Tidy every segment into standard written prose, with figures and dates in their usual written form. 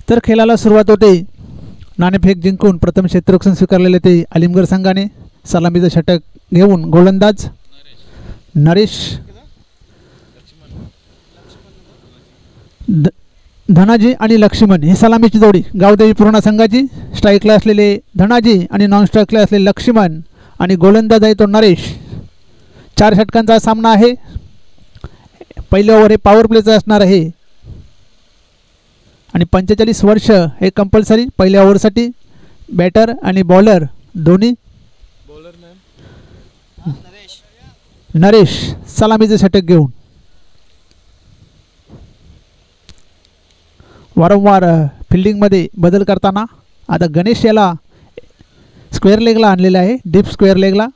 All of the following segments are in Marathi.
तर खेळाला सुरुवात होते. नाणेफेक जिंकून प्रथम क्षेत्ररक्षण स्वीकारलेले ते अलिमगड संघाने. सलामीचं षटक घेऊन गोलंदाज नरेश, धनाजी आणि लक्ष्मण ही सलामीची जोडी गावदेवी पूर्णा संघाची. स्ट्राईकला असलेले धनाजी आणि नॉन स्ट्राईकला असलेले लक्ष्मण आणि गोलंदाज आहे तो नरेश. 4 षटकांचा सामना आहे. पहिल्या ओव्हर हे पॉवर प्लेचं असणार आहे आणि 45 वर्ष हे कंपल्सरी पहिल्या ओव्हरसाठी. बॅटर आणि बॉलर दोन्ही. नरेश सलामीचं षटक घेऊन. वारंवार फिल्डिंगमध्ये बदल करताना आता गणेश याला स्क्वेअर लेगला आणलेला आहे. डीप स्क्वेअर लेगला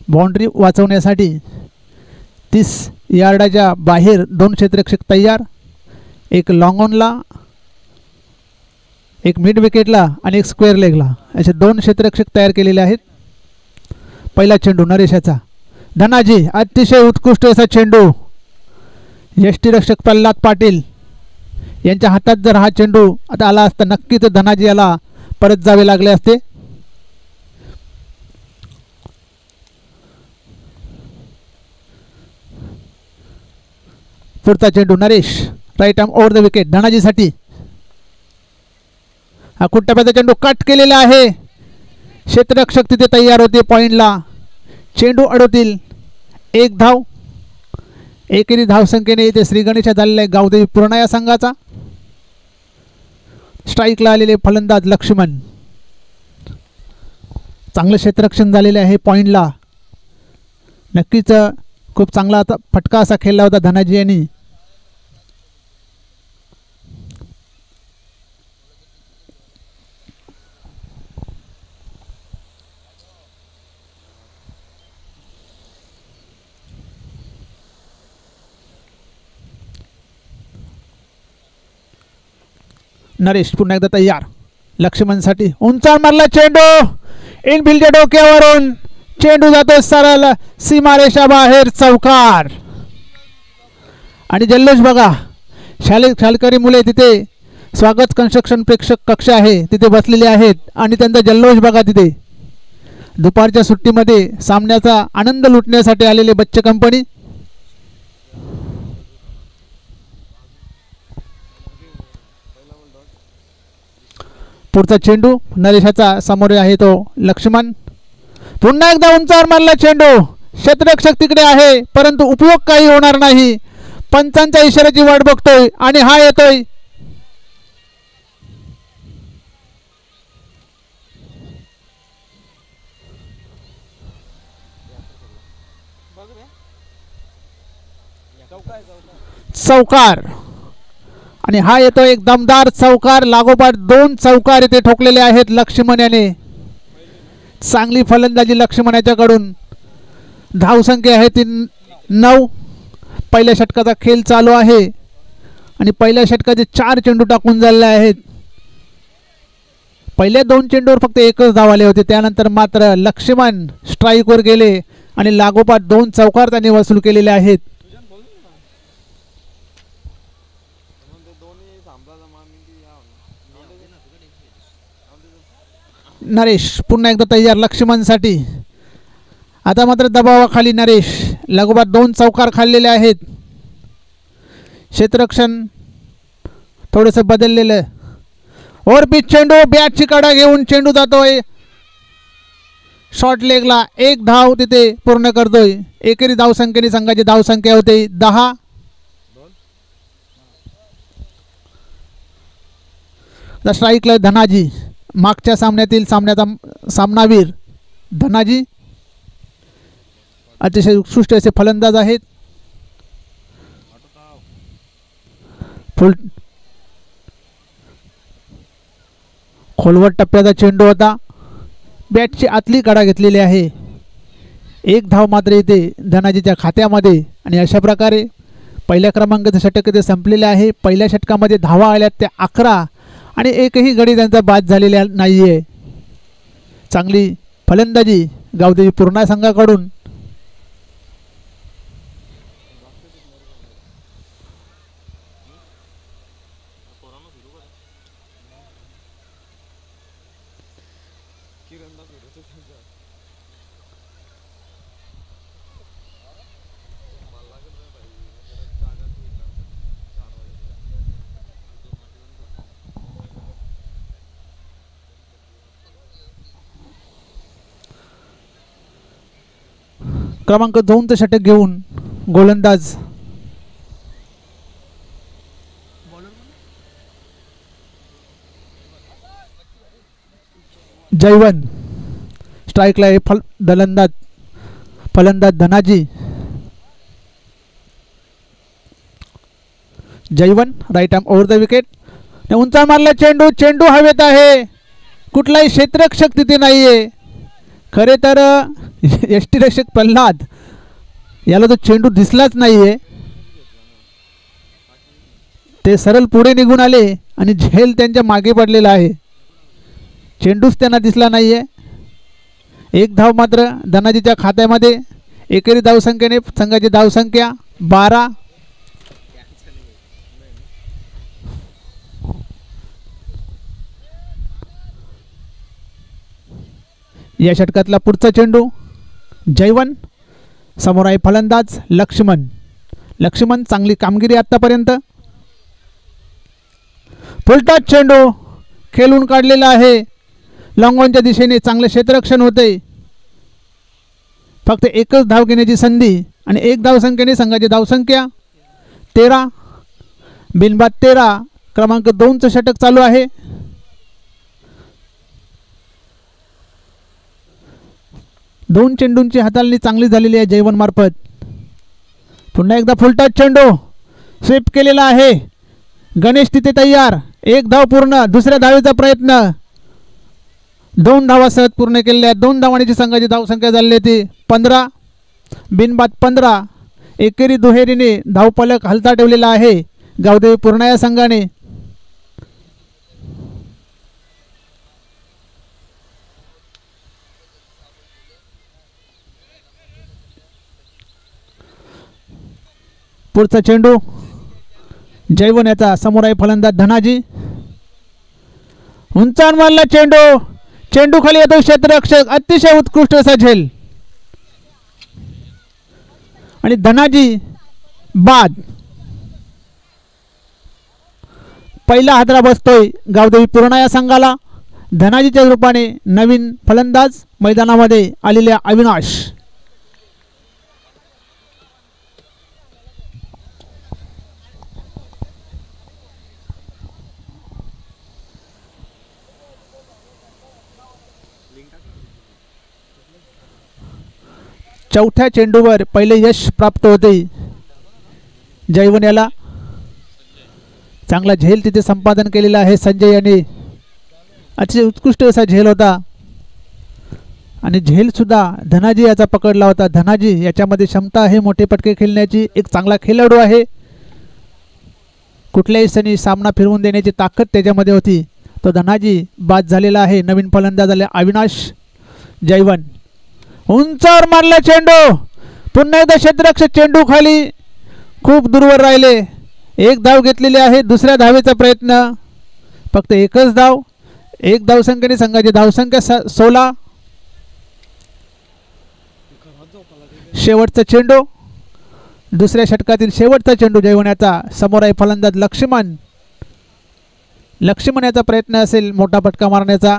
बाउंड्री वाचवण्यासाठी 30 यार्डाच्या बाहेर 2 क्षेत्ररक्षक तयार. एक लॉंग ऑनला, एक मिड विकेटला आणि एक स्क्वेअर लेगला असे 2 क्षेत्ररक्षक तयार केलेले आहेत. पहिला चेंडू नरेशाचा. धनाजी अतिशय उत्कृष्ट असा चेंडू. यष्टीरक्षक प्रल्हाद पाटील यांच्या हातात जर हा चेंडू आता आला असता नक्कीच धनाजी याला परत जावे लागले असते. पुढचा चेंडू Naresh right arm over the wicket धनाजीसाठी. हा कुट्टाप्याचा चेंडू कट केलेला आहे. क्षेत्ररक्षक तिथे तयार होते पॉईंटला. चेंडू अडवतील. 1 धाव. एकेरी धावसंख्येने इथे श्रीगणेशा झालेला आहे गावदेवी पूर्णा या संघाचा. स्ट्राईकला आलेले फलंदाज लक्ष्मण. चांगलं क्षेत्ररक्षण झालेले आहे पॉईंटला. नक्कीच खूप चांगला फटका असा खेळला होता धनाजी यांनी. नरेश पुन्हा एकदा तयार. लक्ष्मणसाठी उंचावर मारला चेंडू. इनफिल्डच्या डोक्यावरून चेंडू जातो सरळ सीमारेषा बाहेर. चौकार. आणि जल्लोष बघा. शाळकरी मुले तिथे स्वागत कन्स्ट्रक्शन प्रेक्षक कक्ष आहे तिथे बसलेले आहेत आणि त्यांचा जल्लोष बघा. तिथे दुपारच्या सुट्टीमध्ये सामन्याचा आनंद लुटण्यासाठी आलेले बच्चे कंपनी. पुढचा चेंडू नरेशाचा. समोर आहे तो लक्ष्मण. पुन्हा एकदा उंचावर मारला चेंडू. क्षेत्ररक्षक तिकडे आहे परंतु उपयोग काही होणार नाही. पंचांच्या इशाऱ्याची वाट बघतोय आणि हा येतोय. चौकार. आणि हा येतो एक दमदार चौकार. लागोपाठ 2 चौकार इथे ठोकलेले आहेत लक्ष्मण याने. चांगली फलंदाजी लक्ष्मण याच्याकडून. धावसंख्या आहे ती 9. पहिल्या षटकाचा खेळ चालू आहे आणि पहिल्या षटकाचे 4 चेंडू टाकून झालेले आहेत. पहिल्या 2 चेंडूवर फक्त 1च धाव आले होते. त्यानंतर मात्र लक्ष्मण स्ट्राईकवर गेले आणि लागोपाठ 2 चौकार त्यांनी वसूल केलेले आहेत. नरेश पुन्हा एकदा तयार लक्ष्मणसाठी. आता मात्र दबावाखाली नरेश. लागोपाठ 2 चौकार खाल्लेले आहेत. क्षेत्ररक्षण थोडंसं बदललेलं. ओव्हरपिच चेंडू. बॅटची कडा घेऊन चेंडू जातोय शॉर्ट लेगला. 1 धाव तिथे पूर्ण करतोय. एकेरी धावसंख्येने संघाची धावसंख्या होते 10. स्ट्राईकला धनाजी. मागच्या सामन्यातील सामनावीर धनाजी अतिशय उत्कृष्ट असे फलंदाज आहेत. खोलवर टप्प्याचा चेंडू होता. बॅटची आतली कडा घेतलेली आहे. 1 धाव मात्र इथे धनाजीच्या खात्यामध्ये. आणि अशा प्रकारे पहिल्या क्रमांकाचे षटक इथे संपलेले आहे. पहिल्या षटकामध्ये धावा आल्या त्या 11 आणि एकही गडी त्यांचा बाद झालेला नाही आहे. चांगली फलंदाजी गावदेवी पूर्णा संघाकडून. क्रमांक 2चं षटक घेऊन गोलंदाज जयवन, स्ट्राईकला आहे फलंदाज Dhanaji. Jaywan right arm over the wicket. उंचा मारला चेंडू, चेंडू हवेत आहे, कुठलाही क्षेत्ररक्षक तिथे नाहीये. खरे तर यष्टीरक्षक प्रल्हाद याला तो चेंडू दिसलाच नाहीये. ते सरळ पुढे निघून आले आणि झेल त्यांच्या मागे पडलेला आहे. चेंडूच त्यांना दिसला नाहीये. एक धाव मात्र धनाजीच्या खात्यामध्ये. एकेरी धावसंख्येने संघाची धावसंख्या 12. या षटकातला पुढचा चेंडू जयवन, समोर आहे फलंदाज लक्ष्मण. चांगली कामगिरी आतापर्यंत. फुलटॉस चेंडू खेळून काढलेला आहे. लॉंगॉनच्या दिशेने चांगले क्षेत्ररक्षण होते. फक्त एकच धाव घेण्याची संधी आणि एक धावसंख्येने संघाची धावसंख्या 13. बिनबाद 13. क्रमांक 2चं षटक चालू आहे. दोन चेंडूंची हाताळणी चांगली झालेली आहे जयवन मार्फत. पुन्हा एकदा फुलटॉस चेंडू स्वीप केलेला आहे. गणेश तिथे तयार. एक धाव पूर्ण. दुसऱ्या धावेचा प्रयत्न. 2 धावा सहज पूर्ण केलेल्या आहेत. 2 धावांची संघाची धावसंख्या झाली होती 15. बिनबाद 15. एकेरी दुहेरीने धावफलक हलता ठेवलेला आहे गावदेवी पूर्णा या संघाने. पुढचा चेंडू जयवन याचा, समोर आहे फलंदाज धनाजी. उंचावर मारला चेंडू, चेंडू खाली येतो क्षेत्ररक्षक. अतिशय उत्कृष्ट असा झेल आणि धनाजी बाद. पहिला हादरा बसतोय गावदेवी पूर्णा या संघाला. धनाजीच्या रूपाने नवीन फलंदाज मैदानामध्ये आलेल्या अविनाश. चौथ्या चेंडूवर पहिले यश प्राप्त होते जयवन याला. चांगला झेल तिथे संपादन केलेला आहे संजय यांनी. अतिशय उत्कृष्ट असा झेल होता आणि झेल सुद्धा धनाजी याचा पकडला होता. धनाजी याच्यामध्ये क्षमता आहे मोठे पटके खेळण्याची. एक चांगला खेळाडू आहे. कुठल्याही क्षणी सामना फिरवून देण्याची ताकद त्याच्यामध्ये होती. तो धनाजी बाद झालेला आहे. नवीन फलंदाज आले अविनाश. जयवन उंचावर मारला चेंडू, पुन्हा एकदा क्षेत्ररक्षक चेंडू खाली खूप दूरवर राहिले. एक धाव घेतलेली आहे. दुसऱ्या धावेचा प्रयत्न. फक्त एकच धाव. एक धावसंख्येने संघाची धावसंख्या 16. शेवटचा चेंडू, दुसऱ्या षटकातील शेवटचा चेंडू जयवण्याचा. समोर आहे फलंदाज लक्ष्मण याचा प्रयत्न असेल मोठा फटका मारण्याचा.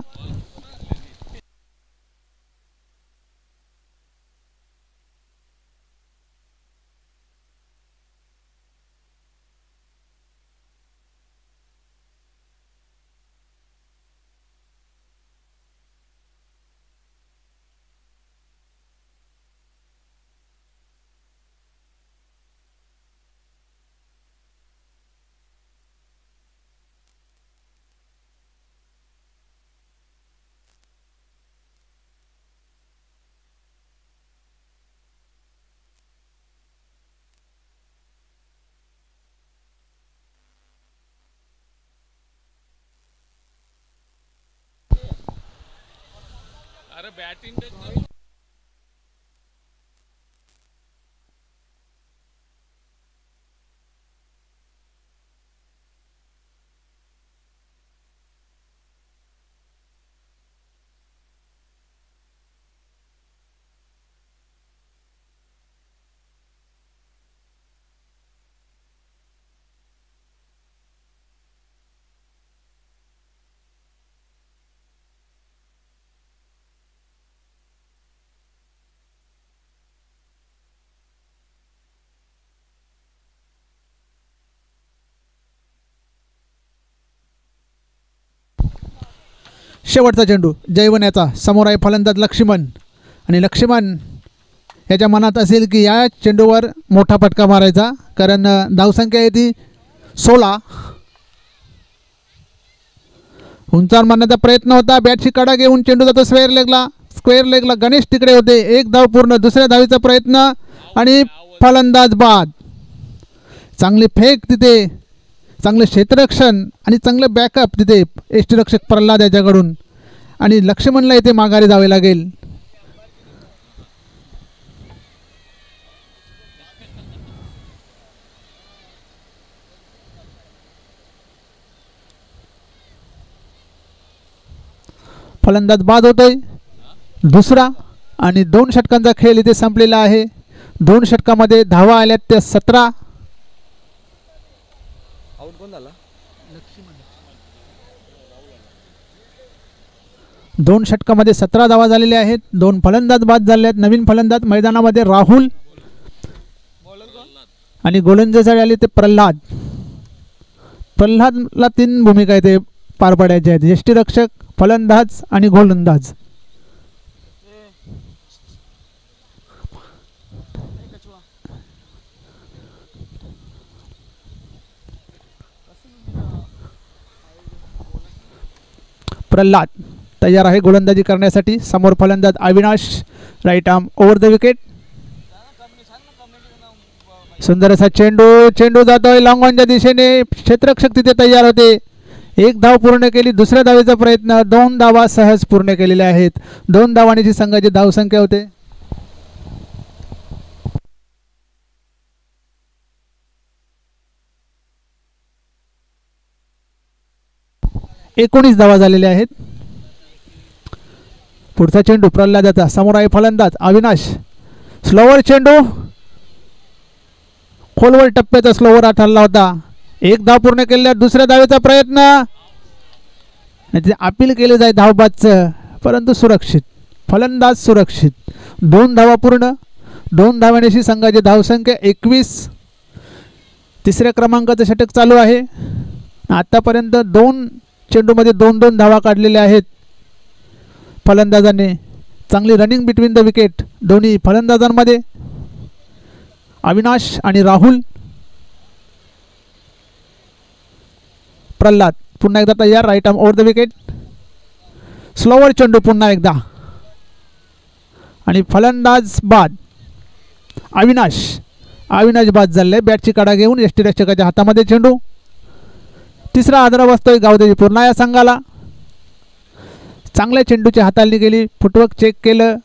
शेवटचा चेंडू जयवण्याचा, समोर आहे फलंदाज लक्ष्मण आणि लक्ष्मण याच्या मनात असेल की या चेंडूवर मोठा फटका मारायचा, कारण धावसंख्या आहे ती 16. उंचावर मारण्याचा प्रयत्न होता, बॅटची कडा घेऊन चेंडू जातो स्क्वेअर लेगला गणेश तिकडे होते. एक धाव पूर्ण. दुसऱ्या धावीचा प्रयत्न आणि फलंदाज बाद. चांगली फेक तिथे, चांगले क्षेत्ररक्षण आणि चांगलं बॅकअप तिथे यष्टीरक्षक प्रल्हाद याच्याकडून आणि लक्ष्मणला इथे माघारी जावे लागेल. फलंदाज बाद होतोय. दुसरा आणि 2 षटकांचा खेळ इथे संपलेला आहे. 2 षटकामध्ये धावा आल्यात त्या 17. 2 षटकामध्ये 17 धावा झालेल्या आहेत. 2 फलंदाज बाद झाले आहेत. नवीन फलंदाज मैदानामध्ये राहुल आणि गोलंदाजी आले ते प्रल्हादला 3 भूमिका इथे पार पाडायच्या आहेत. यष्टीरक्षक, फलंदाज आणि गोलंदाज. प्रल्हाद तयार आहे गोलंदाजी करण्यासाठी. समोर फलंदाज Avinash, right arm over the wicket. सुंदर असा चेंडू जातोय लॉंग ऑनच्या दिशेने. क्षेत्ररक्षक तिथे तयार होते. 1 धाव पूर्ण केली. दुसऱ्या धावेचा प्रयत्न. 2 धावा सहज पूर्ण केलेल्या आहेत. 2 धावांची संघाची धावसंख्या होते. एकोणीस धावा झालेल्या आहेत. पुढचा चेंडू प्रल्हादाचा. समोर आहे फलंदाज अविनाश. स्लोवर चेंडू, खोलवर टप्प्याचा स्लोवर ठरला होता. 1 धाव पूर्ण केलेल्या. दुसऱ्या धावेचा प्रयत्न. अपील केले जाईल धावबादचं, परंतु सुरक्षित. फलंदाज सुरक्षित. 2 धावा पूर्ण. 2 धावांची संघाची धावसंख्या 21. तिसऱ्या क्रमांकाचं षटक चालू आहे. आतापर्यंत 2 चेंडूमध्ये 2-2 धावा काढलेल्या आहेत फलंदाजाने. चांगली रनिंग बिटवीन द विकेट दोन्ही फलंदाजांमध्ये. अविनाश आणि राहुल. प्रल्हाद पुन्हा एकदा तयार. Right arm over the wicket. Slower चेंडू पुन्हा एकदा आणि फलंदाज बाद. अविनाश बाद झाले. बॅटची कडा घेऊन यष्टीरक्षकाच्या हातामध्ये चेंडू. तिसरा आदरा बसतोय गावदेवी पूर्णा या संघाला. चांगल्या चेंडूची हाताळणी केली. फुटवर्क चेक केलं.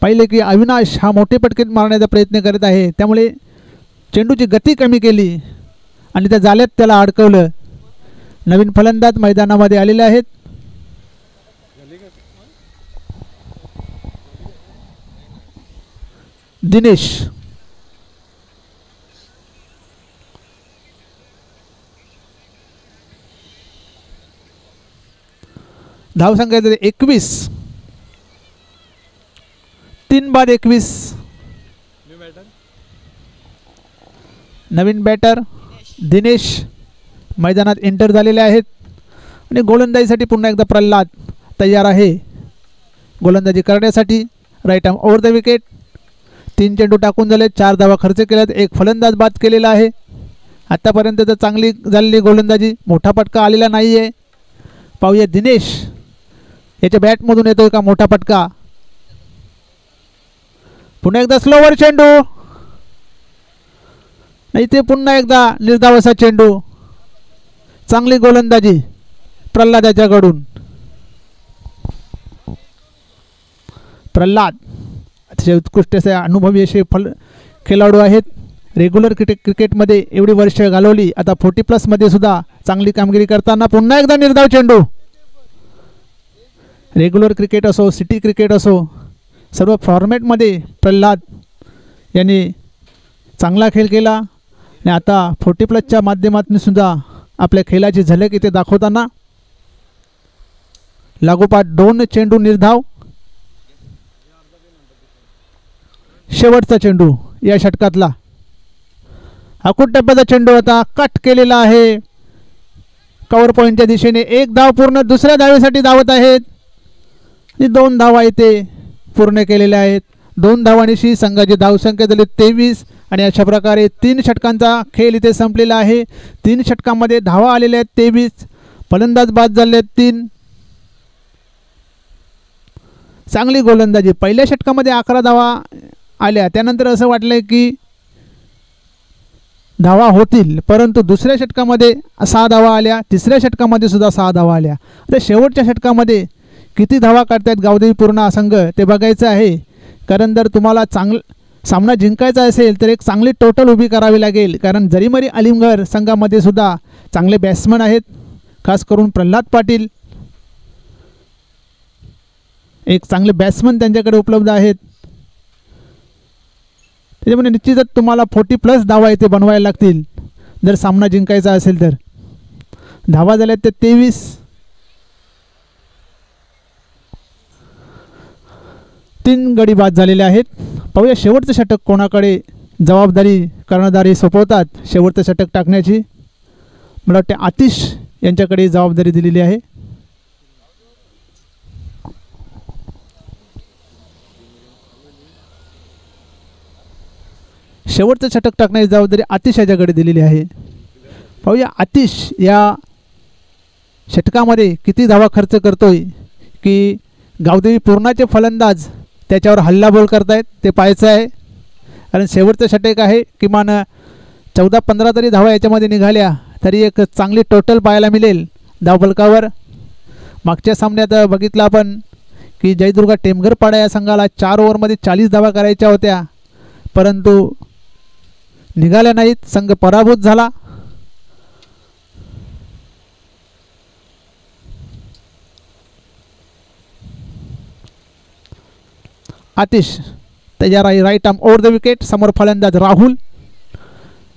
पाहिले की अविनाश हा मोठे फटके मारण्याचा प्रयत्न करत आहे, त्यामुळे चेंडूची गती कमी केली आणि त्या जाळ्यात त्याला अडकवलं. नवीन फलंदाज मैदानामध्ये आलेले आहेत. दिनेश. धावसंख्या 21. 3 बाद 21. नवीन बॅटर दिनेश मैदानात एंटर झालेले आहेत आणि गोलंदाजीसाठी पुन्हा एकदा प्रल्हाद तयार आहे गोलंदाजी करण्यासाठी. Right arm over the wicket. 3 चेंडू टाकून झाले. 4 धावा खर्च केल्यात. 1 फलंदाज बाद केलेला आहे. आतापर्यंत तर चांगली झालेली गोलंदाजी. मोठा फटका आलेला नाही आहे. पाहूया दिनेश याच्या बॅटमधून येतोय का मोठा फटका. पुन्हा एकदा स्लोवर चेंडू. इथे पुन्हा एकदा निर्धाव असा चेंडू. चांगली गोलंदाजी प्रल्हादाच्याकडून. प्रल्हाद अतिशय उत्कृष्ट असे अनुभवी असे खेळाडू आहेत. रेग्युलर क्रिकेटमध्ये एवढी वर्ष घालवली. आता 40+ मध्ये सुद्धा चांगली कामगिरी करताना पुन्हा एकदा निर्धाव चेंडू. रेग्युलर क्रिकेट असो, सिटी क्रिकेट असो, सर्व फॉर्मॅटमध्ये प्रल्हाद यांनी चांगला खेळ केला आणि आता 40+ माध्यमातून सुद्धा आपल्या खेळाची झलक इथे दाखवताना. लागोपाठ 2 चेंडू निर्धाव. शेवटचा चेंडू या षटकातला. अकुट टप्प्याचा चेंडू होता. कट केलेला आहे. कव्हर पॉईंटच्या दिशेने 1 धाव पूर्ण, दुसऱ्या धावेसाठी धावत आहेत आणि 2 धावा इथे पूर्ण केलेल्या आहेत. 2 धावांशी संघाची धावसंख्या झाली 23 आणि अशा प्रकारे 3 षटकांचा खेळ इथे संपलेला आहे. 3 षटकांमध्ये धावा आलेल्या आहेत 23, फलंदाज बाद झाले आहेत 3. चांगली गोलंदाजी. पहिल्या षटकामध्ये 11 धावा आल्या, त्यानंतर असं वाटलं की धावा होतील, परंतु दुसऱ्या षटकामध्ये 6 धावा आल्या, तिसऱ्या षटकामध्ये सुद्धा 6 धावा आल्या. आता शेवटच्या षटकामध्ये किती धावा काढतायत गावदेवी पूर्णा संघ ते बघायचं आहे. कारण जर तुम्हाला सामना जिंकायचा असेल तर एक चांगली टोटल उभी करावी लागेल. कारण जरीमरी अलिमगढ संघामध्ये सुद्धा चांगले बॅट्समन आहेत, खास करून प्रल्हाद पाटील एक चांगले बॅट्समन त्यांच्याकडे उपलब्ध आहेत. त्याच्यामुळे निश्चितच तुम्हाला 40+ धावा इथे बनवायला लागतील जर सामना जिंकायचा असेल तर. धावा झाल्या ते 23. 3 गडी बाद झालेले आहेत. पाहूया शेवटचं षटक कोणाकडे जबाबदारी कर्णधारी सोपवतात. शेवटचं षटक टाकण्याची मला वाटते आतिश यांच्याकडे जबाबदारी दिलेली आहे. शेवटचं षटक टाकण्याची जबाबदारी आतिश याच्याकडे दिलेली आहे. पाहूया आतिश या षटकामध्ये किती धावा खर्च करतोय की गावदेवी पूर्णाचे फलंदाज त्याच्यावर हल्लाबोल करतायत ते पाहायचं आहे. कारण शेवटचं षटक आहे, किमान 14-15 तरी धावा याच्यामध्ये निघाल्या तरी एक चांगली टोटल पाहायला मिळेल धावफलकावर. मागच्या सामन्यात बघितलं आपण की जयदुर्गा टेमघरपाडा या संघाला 4 ओव्हरमध्ये 40 धावा करायच्या होत्या, परंतु निघाल्या नाहीत, संघ पराभूत झाला. आतिश तयार आहे. Right arm over the wicket. समोर फलंदाज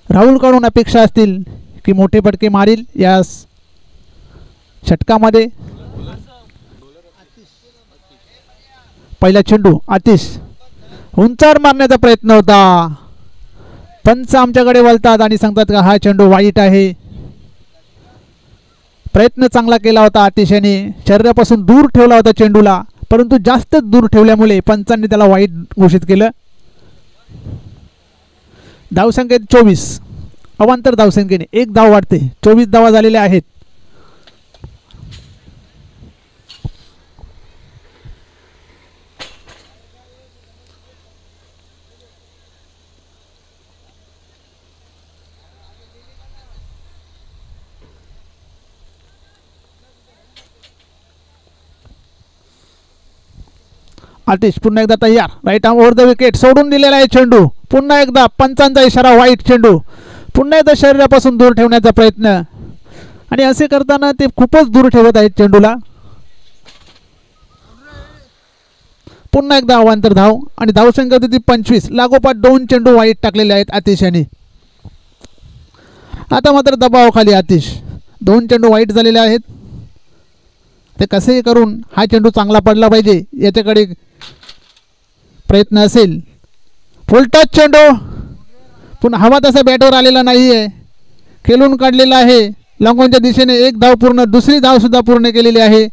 राहुलकडून अपेक्षा असतील की मोठे फटके मारील या षटकामध्ये. पहिला चेंडू आतिश उंचावर मारण्याचा प्रयत्न होता. पंच आमच्याकडे वळतात आणि सांगतात का हा चेंडू वाईट आहे. प्रयत्न चांगला केला होता आतिश याने, शरीरापासून दूर ठेवला होता चेंडूला, परंतु जास्त दूर ठेवल्यामुळे पंचांनी त्याला वाईट घोषित केलं. धावसंख्येत 24, अवांतर धावसंख्येने 1 धाव वाढते. 24 धावा झालेल्या आहेत. आतिश पुन्हा एकदा तयार. Right arm over the wicket. सोडून दिलेला आहे चेंडू. पुन्हा एकदा पंचांचा इशारा, वाईट चेंडू. पुन्हा एकदा शरीरापासून दूर ठेवण्याचा प्रयत्न आणि असे करताना ते खूपच दूर ठेवत आहेत चेंडूला. पुन्हा एकदा अवांतर धाव आणि धावसंख्या होती 25. लागोपाठ 2 चेंडू वाईट टाकलेले आहेत आतिश यांनी. आता मात्र दबावाखाली आतिश. 2 चेंडू वाईट झालेले आहेत. ते कसेही करून हा चेंडू चांगला पडला पाहिजे याच्याकडे प्रयत्न असेल. फुल टच चेंडू पुन्हा हवा तसा बॅटवर आलेला नाही आहे, खेळून काढलेला आहे. लॉंगॉनच्या दिशेने 1 धाव पूर्ण, दुसरी धाव सुद्धा पूर्ण केलेली आहे.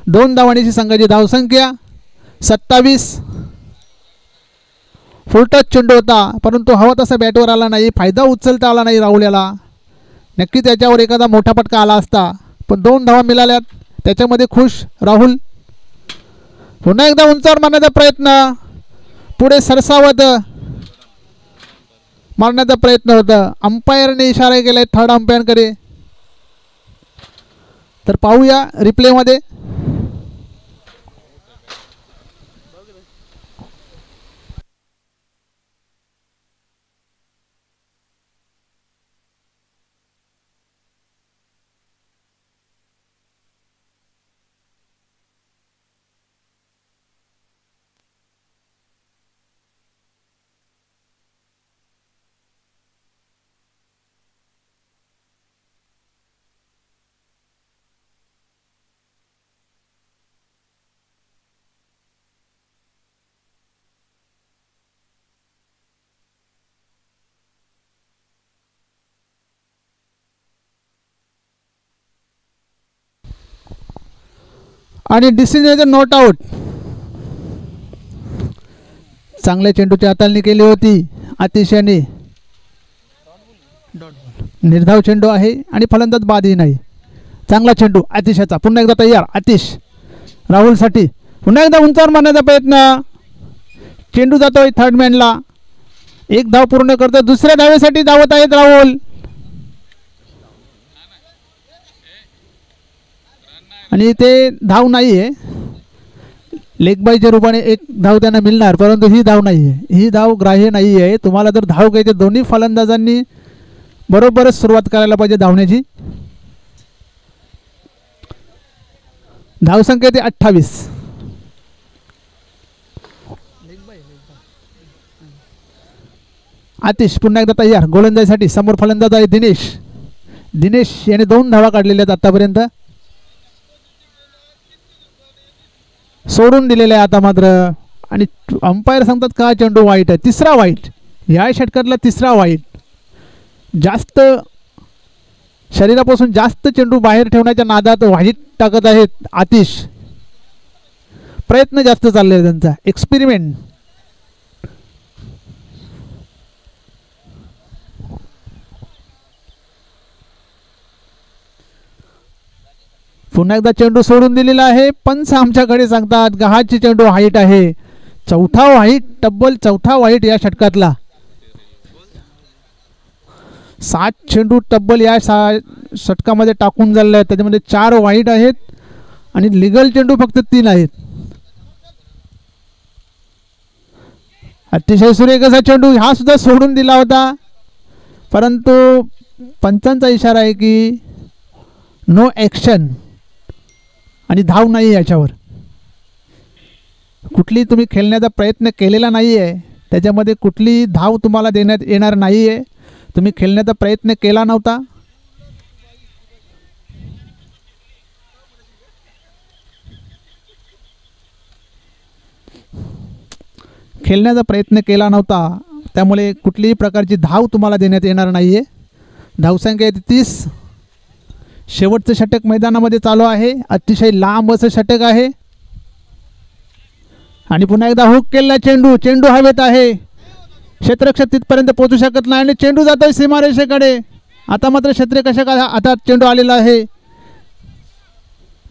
2 धावांची संघाची धावसंख्या 27. फुल टच चेंडू होता, परंतु हवा तसा बॅटवर आला नाही, फायदा उचलता आला नाही राहुल याला. नक्की त्याच्यावर एखादा मोठा फटका आला असता, पण 2 धावा मिळाल्यात, त्याच्यामध्ये खुश राहुल. पुन्हा एकदा उंचावर मारण्याचा प्रयत्न, पुढे सरसावत मारण्याचा प्रयत्न होता. अंपायरने इशारा केलाय थर्ड अंपायरकडे. तर पाहूया रिप्लेमध्ये. आणि डिसिजन नॉट आउट. चांगल्या चेंडूची हाताळणी केली होती आतिशयाने. निर्धाव चेंडू आहे आणि फलंदाज बादही नाही. चांगला चेंडू आतिशयाचा. पुन्हा एकदा तयार आतिश. राहुलसाठी पुन्हा एकदा उंचावर मारण्याचा प्रयत्न. चेंडू जातोय थर्ड मॅनला. एक धाव पूर्ण करतो. दुसऱ्या धावेसाठी धावत आहेत राहुल. आणि ते धाव नाही आहे. लेग बायच्या रूपाने एक धाव त्यांना मिळणार, परंतु ही धाव नाही आहे. ही धाव ग्राह्य नाही आहे. तुम्हाला जर धाव घ्यायची दोन्ही फलंदाजांनी बरोबरच सुरुवात करायला पाहिजे धावण्याची. धावसंख्या ते 28. आतिश पुन्हा एकदा तयार गोलंदाजीसाठी. समोर फलंदाज आहे दिनेश. दिनेश याने 2 धावा काढलेल्या आहेत आतापर्यंत. सोडून दिलेला आहे आता मात्र. आणि अंपायर सांगतात का चेंडू वाईट आहे. तिसरा वाईट या षटकातला, तिसरा वाईट. जास्त शरीरापासून जास्त चेंडू बाहेर ठेवण्याच्या नादात वाईट टाकत आहेत आतिश. प्रयत्न जास्त चालले आहे त्यांचा. एक्सपेरिमेंट. पुन्हा एकदा चेंडू सोडून दिलेला आहे. पंच आमच्याकडे सांगतात गहाची चेंडू हाईट आहे. चौथा वाईट, तब्बल चौथा वाईट या षटकातला. 7 चेंडू तब्बल या षटकामध्ये टाकून झालेले आहेत. त्याच्यामध्ये 4 वाईट आहेत आणि लिगल चेंडू फक्त 3 आहेत. अतिशय सुरेख असा चेंडू हा सुद्धा सोडून दिला होता, परंतु पंचांचा इशारा आहे की नो ॲक्शन आणि धाव नाही. याच्यावर कुठली तुम्ही खेळण्याचा प्रयत्न केलेला नाही आहे, त्याच्यामध्ये कुठली धाव तुम्हाला देण्यात येणार नाही आहे. तुम्ही खेळण्याचा प्रयत्न केला नव्हता. खेळण्याचा प्रयत्न केला नव्हता, त्यामुळे कुठलीही प्रकारची धाव तुम्हाला देण्यात येणार नाही आहे. धावसंख्या 30. शेवटचं षटक मैदानामध्ये चालू आहे. अतिशय लांब असं षटक आहे. आणि पुन्हा एकदा हुक केलेला चेंडू. चेंडू हवेत आहे. क्षेत्ररक्षक तिथपर्यंत पोहोचू शकत नाही आणि चेंडू जातोय सीमारेषेकडे. आता मात्र क्षेत्ररक्षक हातात चेंडू आलेला आहे.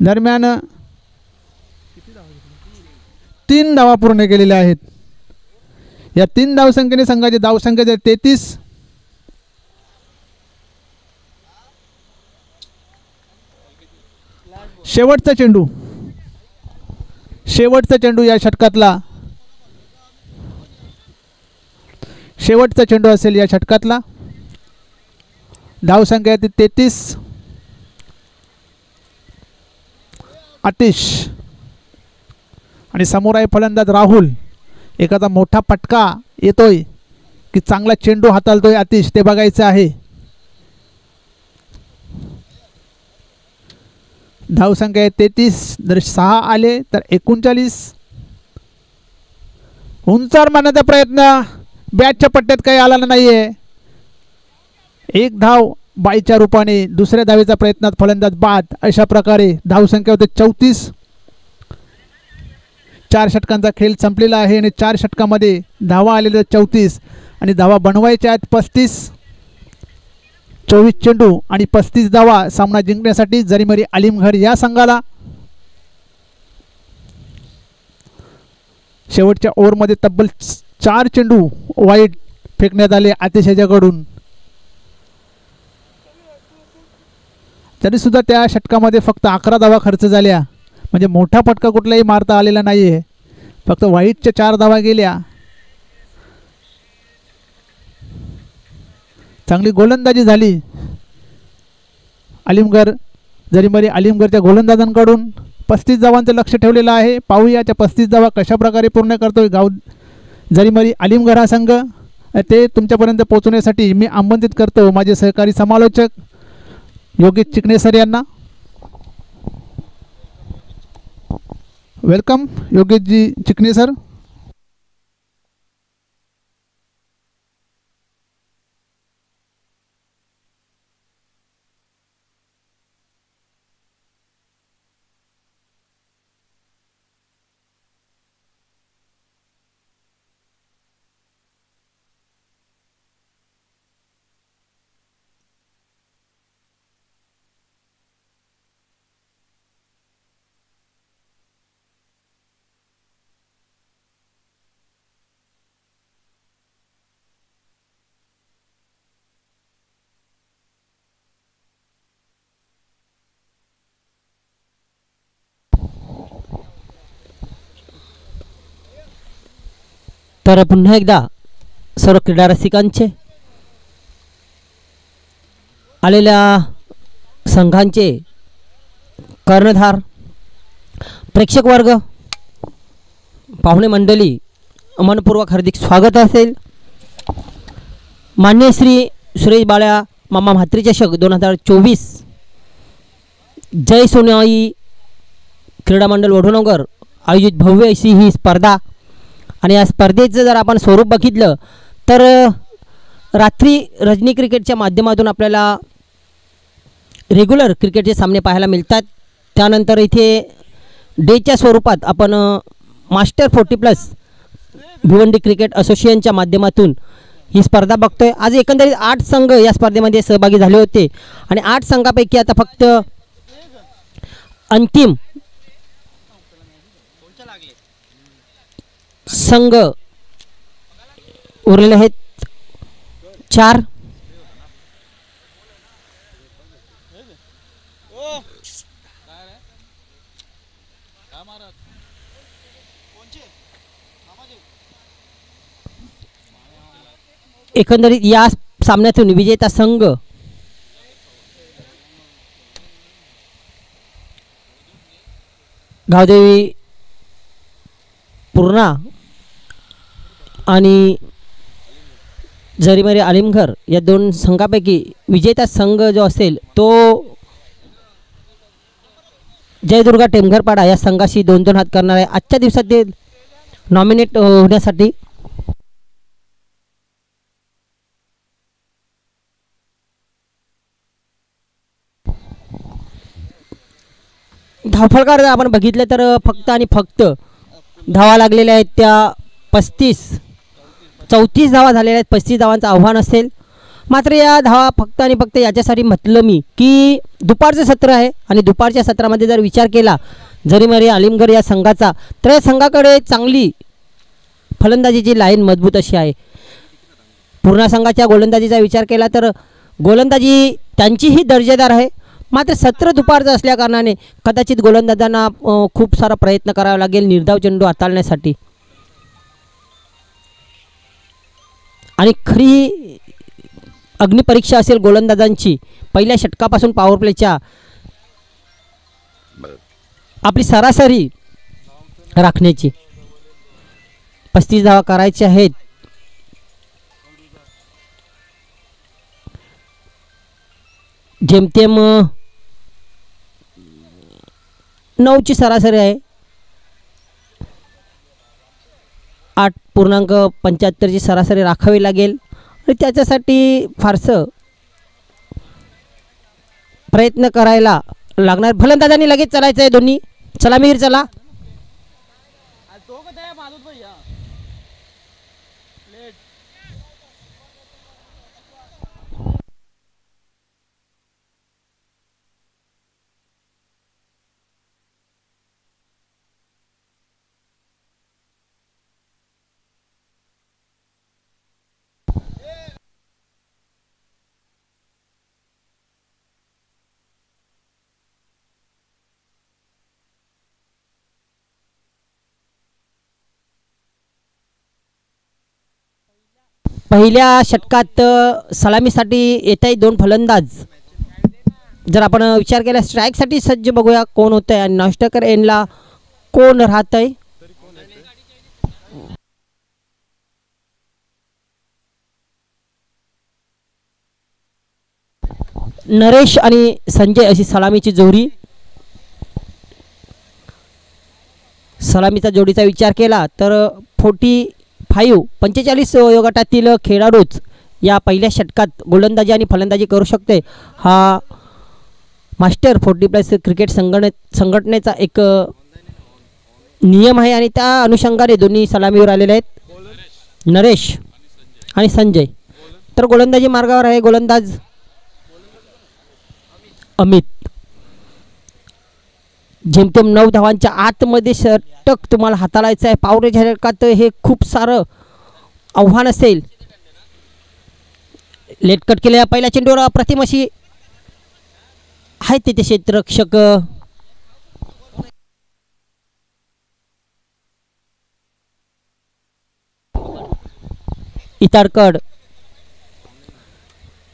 दरम्यान 3 धावा पूर्ण केलेल्या आहेत. या 3 धावसंख्येने संघाची धावसंख्या 33. शेवटचा चेंडू. शेवटचा चेंडू या षटकातला. शेवटचा चेंडू असेल या षटकातला. धावसंख्या 33. आतिश आणि समोर आहे फलंदाज राहुल. एखादा मोठा फटका येतोय की चांगला चेंडू हाताळतोय आतिश, ते बघायचं आहे. धावसंख्या 33. जर 6 आले तर 39. उंचावर मारण्याचा प्रयत्न. बॅटच्या पट्ट्यात काही आला नाही आहे. 1 धाव बाईच्या रूपाने. दुसऱ्या धावेचा प्रयत्नात फलंदाज बाद. अशा प्रकारे धावसंख्या होते 34. 4 षटकांचा खेळ संपलेला आहे आणि 4 षटकामध्ये धावा आलेल्या 34 आणि धावा बनवायच्या आहेत 35. 24 चेंडू आणि 35 धावा सामना जिंकण्यासाठी जरीमरी आलिमगढ या संघाला. शेवटच्या ओव्हरमध्ये तब्बल 4 चेंडू वाईट फेकण्यात आले आतिशयाच्याकडून. तरी सुद्धा त्या षटकामध्ये फक्त 11 धावा खर्च झाल्या. म्हणजे मोठा फटका कुठलाही मारता आलेला नाही आहे. फक्त वाईटच्या 4 धावा गेल्या. चांगली गोलंदाजी झाली आलिमगढ जरीमरी आलिमगढच्या गोलंदाजांकडून. 35 धावांचं लक्ष ठेवलेलं आहे. पाहूया त्या 35 धावा कशा प्रकारे पूर्ण करतोय जरीमरी आलिमगढ हा संघ. ते तुमच्यापर्यंत पोहोचवण्यासाठी मी आमंत्रित करतो माझे सहकारी समालोचक योगेश चिकणे सर यांना. Welcome Yogesh ji Chikane sir. तर पुन्हा एकदा सर्व क्रीडा रसिकांचे, आलेल्या संघांचे, कर्णधार, प्रेक्षक वर्ग, पाहुणे मंडळी, मनपूर्वक हार्दिक स्वागत असेल. मान्य श्री सुरेश बाळ्या मामा म्हात्रे चषक 2024 जय सोनाई क्रीडा मंडळ वडोनगर आयोजित भव्य अशी ही स्पर्धा. आणि या स्पर्धेचं जर आपण स्वरूप बघितलं तर रात्री रजनी क्रिकेटच्या माध्यमातून आपल्याला रेग्युलर क्रिकेटचे सामने पाहायला मिळतात. त्यानंतर इथे डेच्या स्वरूपात आपण मास्टर 40+ भिवंडी क्रिकेट असोसिएशनच्या माध्यमातून ही स्पर्धा बघतोय. आज एकंदरीत 8 संघ या स्पर्धेमध्ये सहभागी झाले होते आणि 8 संघापैकी आता फक्त अंतिम संघ उरलेले आहेत 4. एकंदरीत या सामन्यातून विजेता संघ गावदेवी पूर्णा आणि जरीमरी आलिमघर या 2 संघापैकी विजेता संघ जो असेल तो जयदुर्गा टेमघरपाडा या संघाशी 2-2 हात करणार आहे. आजच्या दिवसात ते नॉमिनेट होण्यासाठी धावफलकार आपण बघितलं तर फक्त आणि फक्त धावा लागलेल्या आहेत त्या 34 धावा झालेल्या आहेत. 35 धावांचं आव्हान असेल. मात्र या धावा फक्त आणि फक्त याच्यासाठी म्हटलं मी की दुपारचं सत्र आहे आणि दुपारच्या सत्रामध्ये जर विचार केला जरीमरी आलिमघर या संघाचा तर या संघाकडे चांगली फलंदाजीची लाईन मजबूत अशी आहे. पूर्णा संघाच्या गोलंदाजीचा विचार केला तर गोलंदाजी त्यांचीही दर्जेदार आहे. मात्र सत्र दुपारचं असल्याकारणाने कदाचित गोलंदाजांना खूप सारा प्रयत्न करावा लागेल निर्धाव चेंडू हाताळण्यासाठी. आणि खरी अग्निपरीक्षा असेल गोलंदाजांची पहिल्या षटकापासून पॉवर प्लेच्या आपली सरासरी राखण्याची. 35 धावा करायच्या आहेत. जेमतेम 9ची सरासरी आहे. 8.75ची सरासरी राखावी लागेल आणि त्याच्यासाठी फारसं प्रयत्न करायला लागणार. फलंदाजांनी लगेच चालायचं आहे दोन्ही. चला मीर चला. पहिल्या षटकात सलामीसाठी येत आहे 2 फलंदाज. जर आपण विचार केला स्ट्राईकसाठी सज्ज बघूया कोण होतं आहे आणि नाश्टकर एनला कोण राहत आहे. नरेश आणि संजय अशी सलामीची जोडी. सलामीचा जोडीचा विचार केला तर 45 वयोगटातील खेळाडूच या पहिल्या षटकात गोलंदाजी आणि फलंदाजी करू शकते. हा मास्टर 40+ क्रिकेट संघटनेचा एक नियम आहे आणि त्या अनुषंगाने दोन्ही सलामीवर आलेले आहेत नरेश आणि संजय. तर गोलंदाजी मार्गावर आहे गोलंदाज अमित. जेमतेम 9 धावांच्या आतमध्ये षटक तुम्हाला हाताळायचं आहे. पावरेच्या षटकात हे खूप सारं आव्हान असेल. लेट कट केलेल्या पहिल्या चेंडूवर अप्रतिम अशी आहेत तिथे क्षेत्ररक्षक. इताडकड,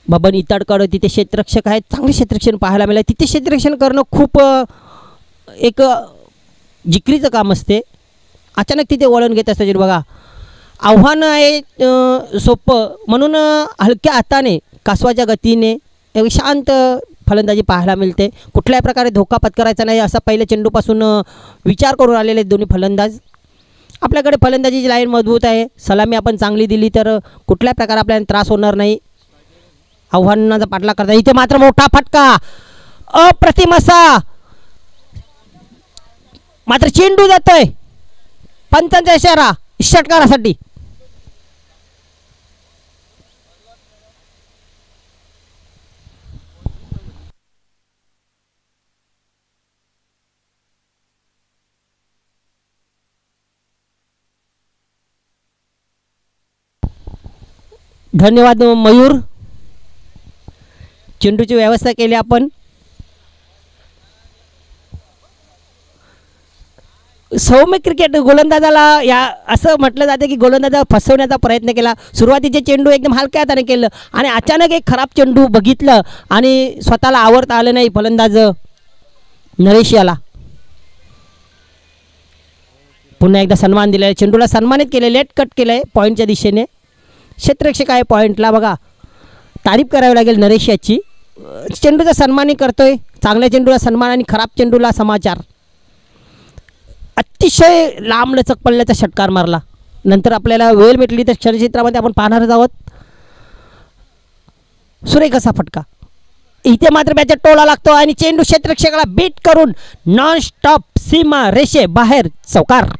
बबन इताडकड तिथे क्षेत्ररक्षक आहेत. चांगले क्षेत्ररक्षण पाहायला मिळाले. तिथे क्षेत्ररक्षण करणं खूप एक जिकरीचं काम असते. अचानक तिथे वळण घेत असतं बघा. आव्हान आहे सोपं म्हणून हलक्या हाताने कासवाच्या गतीने एक शांत फलंदाजी पाहायला मिळते. कुठल्याही प्रकारे धोका पत्करायचा नाही असा पहिल्या चेंडूपासून विचार करून आलेले दोन्ही फलंदाज. आपल्याकडे फलंदाजीची लाईन मजबूत आहे. सलामी आपण चांगली दिली तर कुठल्याही प्रकारे आपल्याला त्रास होणार नाही. आव्हानाचा पाठलाग करता. इथे मात्र मोठा फटका, अप्रतिम असा, मात्र चेंडू जातोय. पंचांचा इशारा षटकारासाठी. धन्यवाद मयूर. चेंडूची व्यवस्था केली आपण. सौम्य क्रिकेट गोलंदाजाला या असं म्हटलं जातं की गोलंदाजा फसवण्याचा प्रयत्न केला. सुरुवातीचे चेंडू एकदम हलक्या हाताने केलं आणि अचानक एक खराब चेंडू बघितलं आणि स्वतःला आवरता आलं नाही फलंदाज नरेश याला. पुन्हा एकदा सन्मान दिला. चेंडूला सन्मानित केले, लेट कट केलं आहे पॉईंटच्या दिशेने. क्षेत्ररक्षक आहे पॉईंटला. बघा तारीफ करावी लागेल नरेश याची. चेंडूचा सन्मानही करतोय. चांगल्या चेंडूला सन्मान आणि खराब चेंडूला समाचार. अतिशय लांबलचक पल्ल्याचा षटकार मारला. नंतर आपल्याला वेळ भेटली तर क्षणचित्रामध्ये आपण पाहणारच आहोत. सुरेख असा फटका. इथे मात्र बॅटचा टोला लागतो आणि चेंडू क्षेत्ररक्षकाला बीट करून नॉन स्टॉप सीमा रेषे बाहेर चौकार.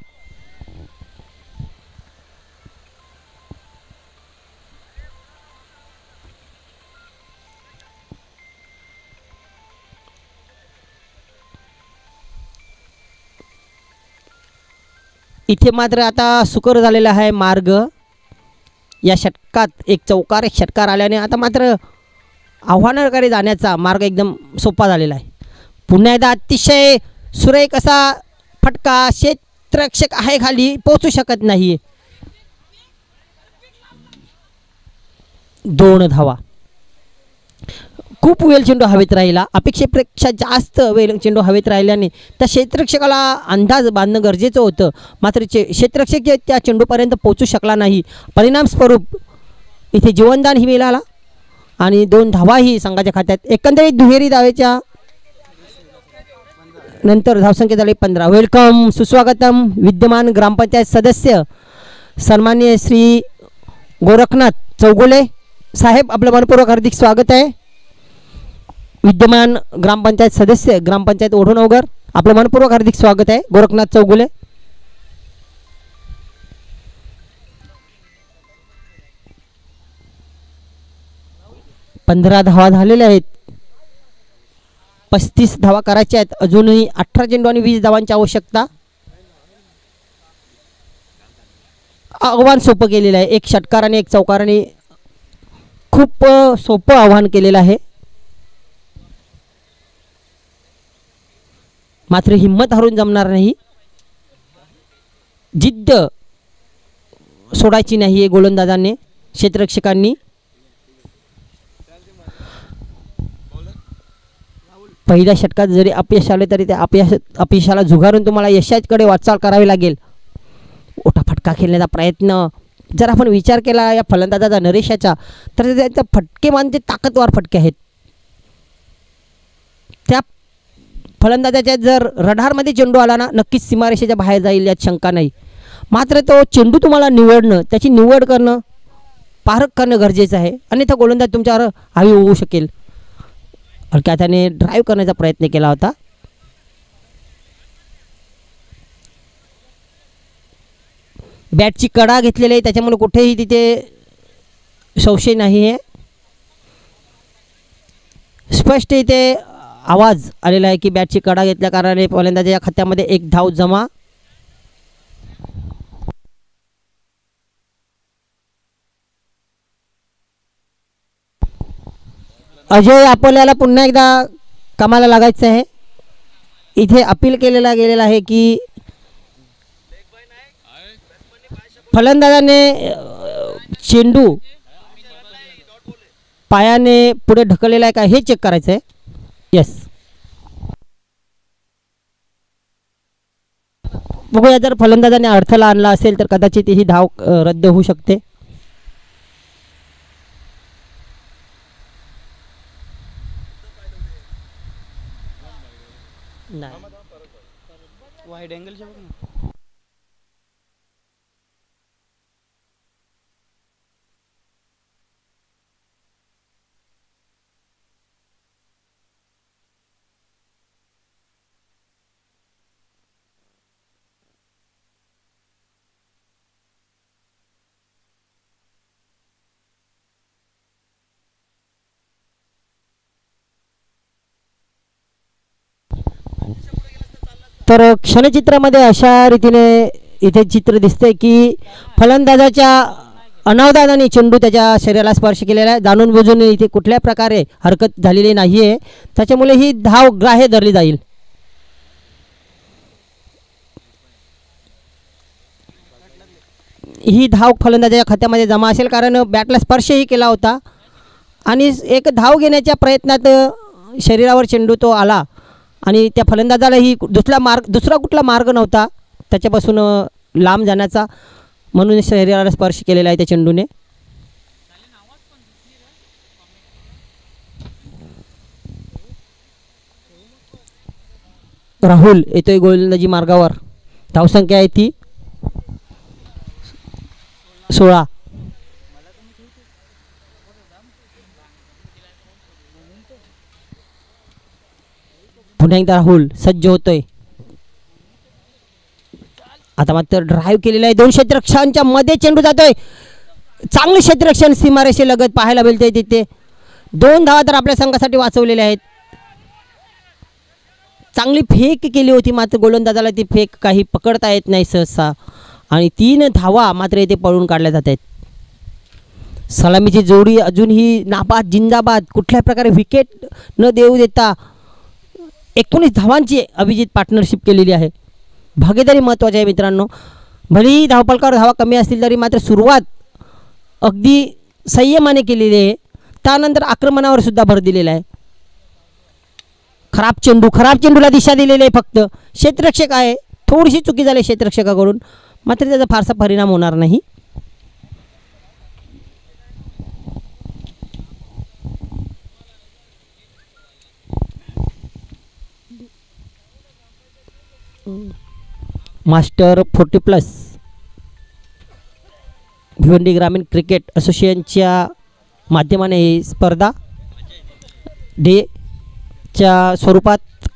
इथे मात्र आता सुकर झालेला आहे मार्ग. या षटकात एक चौकार एक षटकार आल्याने आता मात्र आव्हानाकडे जाण्याचा मार्ग एकदम सोपा झालेला आहे. पुन्हा एकदा अतिशय सुरेख असा फटका. क्षेत्ररक्षक आहे खाली, पोचू शकत नाही. 2 धावा. खूप वेळ चेंडू हवेत राहिला. अपेक्षेपेक्षा जास्त वेळ चेंडू हवेत राहिल्याने त्या क्षेत्ररक्षकाला अंदाज बांधणं गरजेचं होतं. मात्र क्षेत्ररक्षक जे त्या चेंडूपर्यंत पोचू शकला नाही. परिणाम स्वरूप इथे जीवनदानही मिळाला आणि 2 धावाही संघाच्या खात्यात. एकंदरीत दुहेरी धावेच्या नंतर धावसंख्या झाली 15. वेलकम, सुस्वागतम विद्यमान ग्रामपंचायत सदस्य सन्माननीय श्री गोरखनाथ चौगुले साहेब, आपलं मनपूर्वक हार्दिक स्वागत आहे. विद्यमान ग्रामपंचायत सदस्य ग्रामपंचायत ओढोनगर, आपलं मनपूर्वक हार्दिक स्वागत आहे. गोरखनाथ चौगुले. पंधरा धावा झालेल्या आहेत. 35 धावा करायच्या आहेत. अजूनही 18 चेंडू आणि 20 धावांची आवश्यकता. आव्हान सोपं केलेलं आहे. एक षटकार आणि एक चौकाराने खूप सोपं आव्हान केलेलं आहे. मात्र हिम्मत हरून जमणार नाही. जिद्द सोडायची नाही आहे गोलंदाजांनी, क्षेत्ररक्षकांनी. पहिल्या षटकात जरी अपयश आले तरी त्या अपयशाला झुगारून तुम्हाला यशाकडे वाटचाल करावी लागेल. मोठा फटका खेळण्याचा प्रयत्न जर आपण विचार केला या फलंदाजाचा नरेशाचा, तर त्याचे फटके म्हणजे ताकदवार फटके आहेत. त्या फलंदाजाच्या जर रडारमध्ये चेंडू आला ना, नक्कीच सीमारेषेच्या बाहेर जाईल यात शंका नाही. मात्र तो चेंडू तुम्हाला निवडणं, त्याची निवड करणं, पारख करणं गरजेचं आहे. अन्यथा गोलंदाज तुमच्यावर हावी होऊ शकेल. हलक्या हाताने ड्राईव्ह करण्याचा प्रयत्न केला होता. बॅटची कडा घेतलेली आहे, त्याच्यामुळे कुठेही तिथे संशय नाही आहे. स्पष्ट इथे आवाज आलेला आहे की बॅटची कडा घेतल्या कारणाने फलंदाजाच्या खात्यामध्ये 1 धाव जमा. अजय आपल्याला पुन्हा एकदा कामाला लागायचं आहे. इथे अपील केलेला गेलेला आहे की फलंदाजाने चेंडू पायाने पुढे ढकललेला आहे का हे चेक करायचं आहे. येस, बघूया जर फलंदाजाने अडथळा आणला असेल तर कदाचित ही धाव रद्द होऊ शकते. नाही, वाईड अँगल तर क्षणचित्रामध्ये अशा रीतीने इथे चित्र दिसतंय की फलंदाजाच्या अनावधानाने चेंडू त्याच्या शरीराला स्पर्श केलेला आहे. जाणून बुजून इथे कुठल्या प्रकारे हरकत झालेली नाही आहे, त्याच्यामुळे ही धाव ग्राह्य धरली जाईल. ही धाव फलंदाजाच्या खात्यामध्ये जमा असेल, कारण बॅटला स्पर्शही केला होता आणि एक धाव घेण्याच्या प्रयत्नात शरीरावर चेंडू तो आला आणि त्या फलंदाजालाही दुसरा कुठला मार्ग नव्हता त्याच्यापासून लांब जाण्याचा, म्हणून शरीराला स्पर्श केलेला आहे त्या चेंडूने. राहुल येतोय गोलंदाजी मार्गावर. धावसंख्या आहे ती 16. पुन्हा एकदा राहुल सज्ज होतोय. आता मात्र ड्राईव्ह केलेला आहे. 2 क्षेत्ररक्षकांच्या मध्ये चेंडू जातोय. चांगले क्षेत्ररक्षण सीमारेषे लगत पाहायला मिळते. तिथे 2 धावा तर आपल्या संघासाठी वाचवलेल्या आहेत. चांगली फेक केली होती, मात्र गोलंदाजाला ती फेक काही पकडता येत नाही सहसा आणि 3 धावा मात्र इथे पळून काढल्या जात आहेत. सलामीची जोडी अजूनही नाबाद जिंदाबाद. कुठल्या प्रकारे विकेट न देऊ देता 19 धावांची अभिजित पार्टनरशिप केलेली आहे. भागीदारी महत्त्वाची आहे मित्रांनो. भलेही धावफलकावर धावा कमी असतील तरी मात्र सुरुवात अगदी संयमाने केलेली आहे. त्यानंतर आक्रमणावर सुद्धा भर दिलेला आहे. खराब चेंडूला दिशा दिलेली आहे. फक्त क्षेत्ररक्षक आहे, थोडीशी चुकी झाली क्षेत्ररक्षकाकडून, मात्र त्याचा फारसा परिणाम होणार नाही. मास्टर 40+ भिवंडी ग्रामीण क्रिकेट असोसिएशनच्या माध्यमाने ही स्पर्धा डेच्या स्वरूपात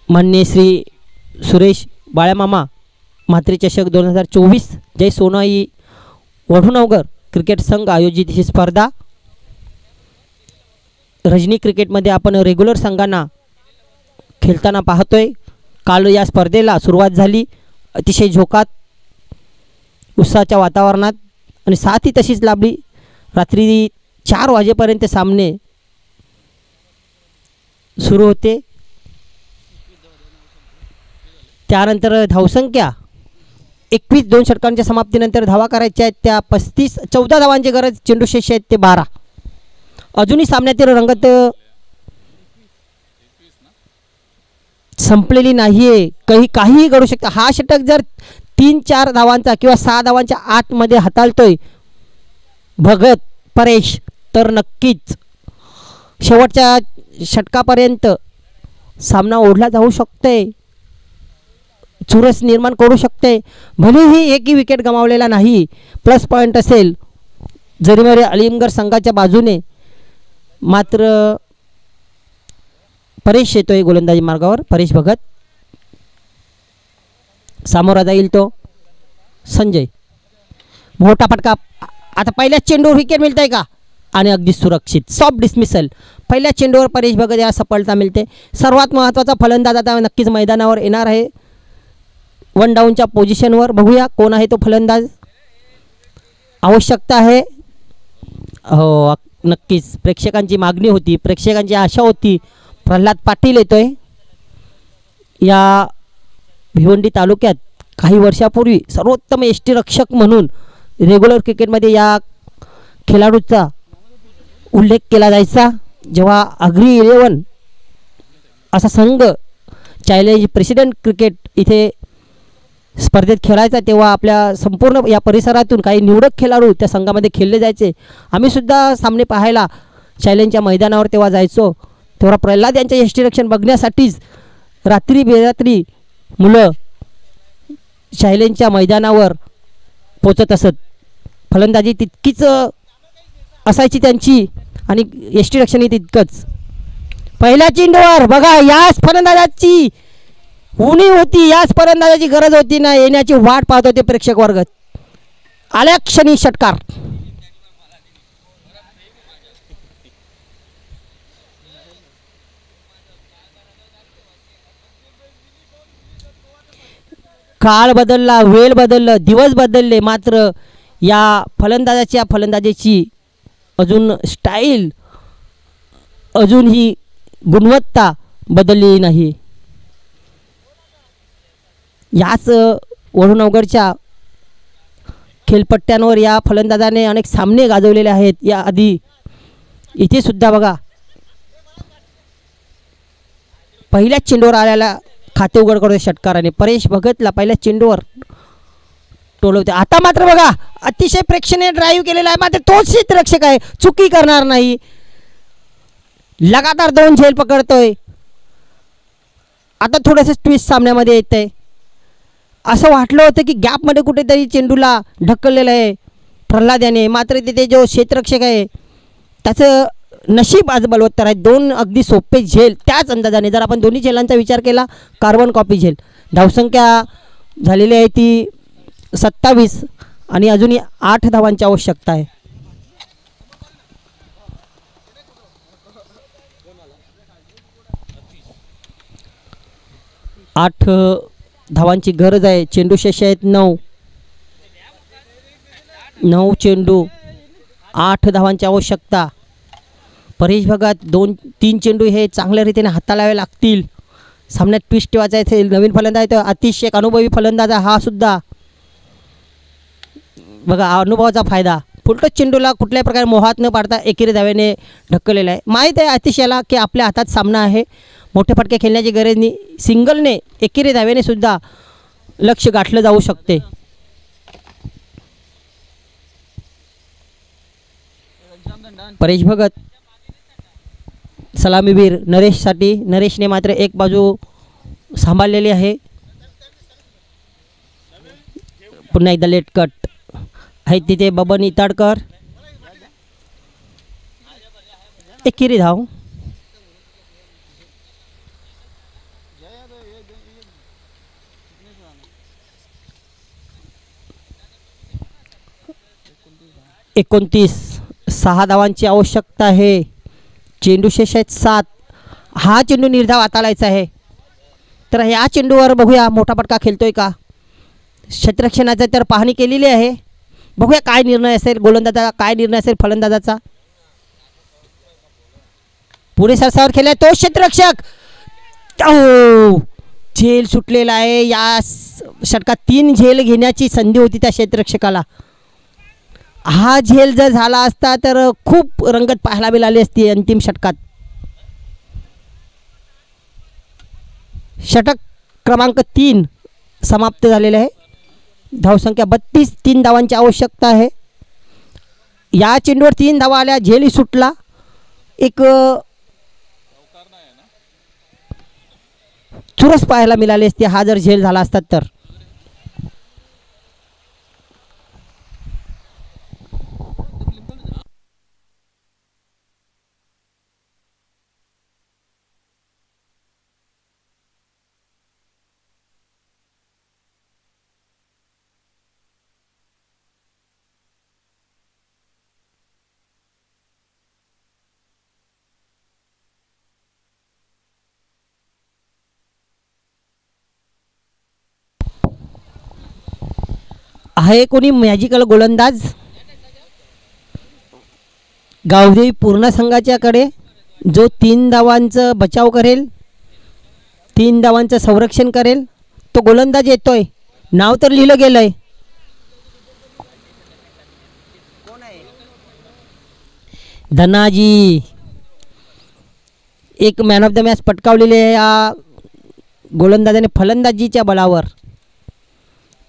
माननीय श्री सुरेश बाळ्यामामा म्हात्रे चषक 2024 जय सोनाई वढूनगर क्रिकेट संघ आयोजित ही स्पर्धा. रजनी क्रिकेटमध्ये आपण रेग्युलर संघांना खेळताना पाहतोय. काल या स्पर्धेला सुरुवात झाली अतिशय झोकात उत्साहाच्या वातावरणात आणि साथही तशीच लाभली. रात्री 4 वाजेपर्यंत सामने सुरू होते. त्यानंतर धावसंख्या 21. 2 षटकांच्या समाप्तीनंतर धावा करायच्या आहेत त्या 14 धावांची गरज. चेंडू शेष आहेत ते 12. अजूनही सामन्यातील रंगत संपलेली नाही आहे. काहीही घडू शकतं. हा षटक जर 3-4 धावांचा किंवा 6 धावांच्या आतमध्ये हाताळतोय भगत परेश तर नक्कीच शेवटच्या षटकापर्यंत सामना ओढला जाऊ शकते, चुरस निर्माण करू शकते. भलेही एकही विकेट गमावलेला नाही, प्लस पॉईंट असेल जरीमरे अलीमगड संघाच्या बाजूने. मात्र परेश येतोय गोलंदाजी मार्गावर. परेश भगत सामोरा जाईल तो संजय. मोठा फटका. आता पहिल्याच चेंडूवर विकेट मिळतंय का आणि अगदी सुरक्षित सॉफ्ट डिसमिसल. पहिल्या चेंडूवर परेश भगत याला सफलता मिळते. सर्वात महत्त्वाचा फलंदाज आता नक्कीच मैदानावर येणार आहे 1 डाऊनच्या पोझिशनवर. बघूया कोण आहे तो फलंदाज. आवश्यकता आहे हो नक्कीच. प्रेक्षकांची मागणी होती, प्रेक्षकांची आशा होती. प्रल्हाद पाटील येतोय. या भिवंडी तालुक्यात काही वर्षापूर्वी सर्वोत्तम यष्टीरक्षक म्हणून रेग्युलर क्रिकेटमध्ये या खेळाडूचा उल्लेख केला जायचा. जेव्हा अग्री 11 असा संघ चॅलेंज प्रेसिडेंट क्रिकेट इथे स्पर्धेत खेळायचा, तेव्हा आपल्या संपूर्ण या परिसरातून काही निवडक खेळाडू त्या संघामध्ये खेळले जायचे. आम्हीसुद्धा सामने पाहायला चॅलेंजच्या मैदानावर तेव्हा जायचो. तेव्हा प्रल्हाद यांचे यष्टीरक्षण बघण्यासाठीच रात्री बेरात्री मुलं चॅलेंजच्या मैदानावर पोचत असत. फलंदाजी तितकीच असायची त्यांची आणि यष्टीरक्षणही तितकंच. पहिल्या चेंडूवर बघा याच फलंदाजाची उणीव होती, याच फलंदाजाची गरज होती ना, येण्याची वाट पाहत होते प्रेक्षक वर्ग. आल्या क्षणी षटकार. काळ बदलला, वेळ बदललं, दिवस बदलले, मात्र या फलंदाजीची अजून स्टाईल, अजून ही गुणवत्ता बदलली नाही. याच वडूनवगडच्या खेळपट्ट्यांवर या फलंदाजाने अनेक सामने गाजवलेले आहेत. या आधी इथे सुद्धा बघा पहिल्याच चेंडूवर आलेला खाते उघड करतो षटकाराने. परेश भगतला पहिल्या चेंडूवर टोलवते. आता मात्र बघा अतिशय प्रेक्षणीय ड्राईव्ह केलेला आहे, मात्र तोच क्षेत्ररक्षक आहे, चुकी करणार नाही. लगातार 2 झेल पकडतोय. आता थोडंसं ट्विस्ट सामन्यामध्ये येत आहे. असं वाटलं होतं की गॅपमध्ये कुठेतरी चेंडूला ढकललेलं आहे प्रल्हाद याने, मात्र तिथे जो क्षेत्ररक्षक आहे त्याचं नशीब आज बलवत्तर आहे. 2 अगदी सोपे झेल त्याच अंदाजाने. जर आपण दोन्ही झेलांचा विचार केला, कार्बन कॉपी झेल, धावसंख्या झालेली आहे ती 27 आणि अजूनही 8 धावांची आवश्यकता आहे. आठ धावांची गरज आहे. चेंडू शेष आहेत 9 चेंडू, 8 धावांची आवश्यकता. परेश भगत 2-3 चेंडू हे चांगल्या रीतीने हाताळावे लागतील. सामन्यात ट्विस्ट ठेवायचा आहे. नवीन फलंदाज आहे, तर अतिशय अनुभवी फलंदाज हा सुद्धा बघा अनुभवाचा फायदा. फुलटच चेंडूला कुठल्याही प्रकारे मोहात न पाडता एकेरी धावेने ढकललेला आहे. माहीत आहे अतिशयाला की आपल्या हातात सामना आहे, मोठे फटके खेळण्याची गरज नाही. सिंगलने एकेरी धावेने सुद्धा लक्ष गाठलं जाऊ शकते. परेश भगत सलामीवीर नरेशसाठी. नरेशने मात्र एक बाजू सांभाळलेली आहे. पुन्हा एकदा लेट कट आहेत तिथे बबन इताडकर. एकेरी धाव. एकोणतीस 6 धावांची आवश्यकता आहे. चेंडू शेष आहेत 7. हा चेंडू निर्धाव हाताळायचा आहे. तर ह्या चेंडूवर बघूया मोठा फटका खेळतोय का. क्षेत्ररक्षणाचा तर पाहणी केलेली आहे. बघूया काय निर्णय असेल गोलंदाजाचा, काय निर्णय असेल फलंदाजाचा. पुढे सरसावर खेळलाय तो क्षेत्ररक्षक. झेल सुटलेला आहे. या षटकात 3 झेल घेण्याची संधी होती त्या क्षेत्ररक्षकाला. हा झेल जर झाला असता तर खूप रंगत पाहायला मिळाली असती अंतिम षटकात. षटक क्रमांक 3 समाप्त झालेले आहे. धावसंख्या 32. 3 धावांची आवश्यकता आहे. या चेंडूवर 3 धावा आल्या, झेलही सुटला. एक चुरस पाहायला मिळाली असती हा जर झेल झाला असता तर. आहे कोणी मॅजिकल गोलंदाज गावदेवी पूर्ण संघाच्याकडे जो 3 धावांचं बचाव करेल, 3 धावांचं संरक्षण करेल. तो गोलंदाज येतोय. नाव तर लिहिलं गेलंय. धनाजी एक मॅन ऑफ द मॅच पटकावलेले आहे या गोलंदाजाने फलंदाजीच्या बळावर.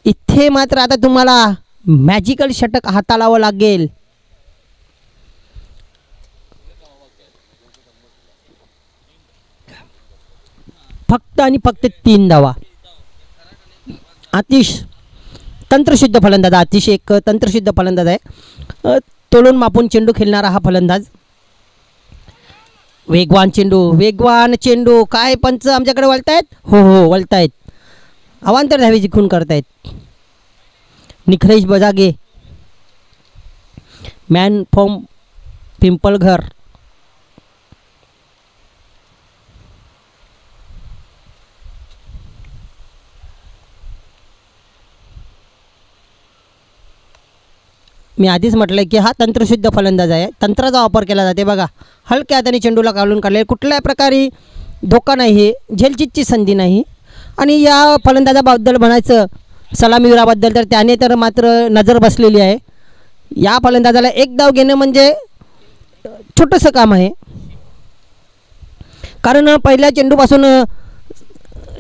इथे मात्र आता तुम्हाला मॅजिकल षटक हाताळावं लागेल. फक्त आणि फक्त 3 धावा. आतिश तंत्रशुद्ध फलंदाज, आतिश एक तंत्रशुद्ध फलंदाज आहे. तोलून मापून चेंडू खेळणारा हा फलंदाज. वेगवान चेंडू काय पंच आमच्याकडे वळतायत? हो वळतायत. अवांतर धावेची खून करतायत. Nikhilesh Bajage man from Pimpalghar. मी आधीच म्हटलं की हा तंत्रशुद्ध फलंदाज आहे. तंत्राचा वापर केला जाते बघा. हलक्या हाताने चेंडूला काढून काढले. कुठल्याही प्रकारे धोका नाही, हे झेलचीतची संधी नाही. आणि या फलंदाजाबद्दल म्हणायचं सलामीवीराबद्दल तर त्याने तर मात्र नजर बसलेली आहे. या फलंदाजाला 1 धाव घेणं म्हणजे छोटंसं काम आहे. कारण पहिल्या चेंडूपासून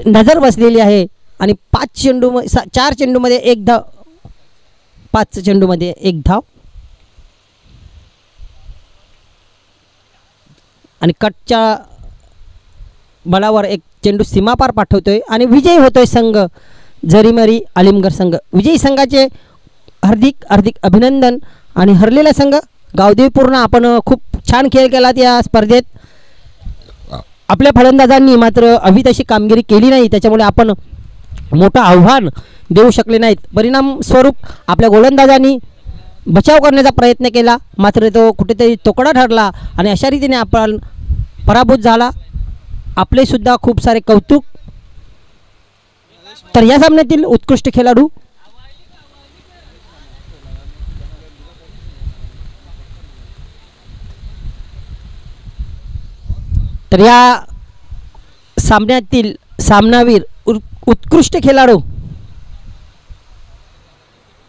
नजर बसलेली आहे. आणि 4 चेंडूमध्ये 1 धाव, 5 चेंडूमध्ये 1 धाव. आणि कटच्या बळावर एक चेंडू सीमापार पाठवतोय आणि विजयी होतोय संघ झरीमरी आलिमगड संघ. विजयी संघाचे हार्दिक अभिनंदन. आणि हरलेला संघ गावदेवीपूर्ण आपण खूप छान खेळ केलात या स्पर्धेत. आपल्या फलंदाजांनी मात्र हवी तशी कामगिरी केली नाही, त्याच्यामुळे आपण मोठं आव्हान देऊ शकले नाहीत. परिणाम स्वरूप आपल्या गोलंदाजांनी बचाव करण्याचा प्रयत्न केला, मात्र तो कुठेतरी तोकडा ठरला आणि अशा रीतीने आपण पराभूत झाला. आपले सुद्धा खूप सारे कौतुक. तर या सामन्यातील उत्कृष्ट खेळाडू तर या सामन्यातील सामनावीर उत्कृष्ट खेळाडू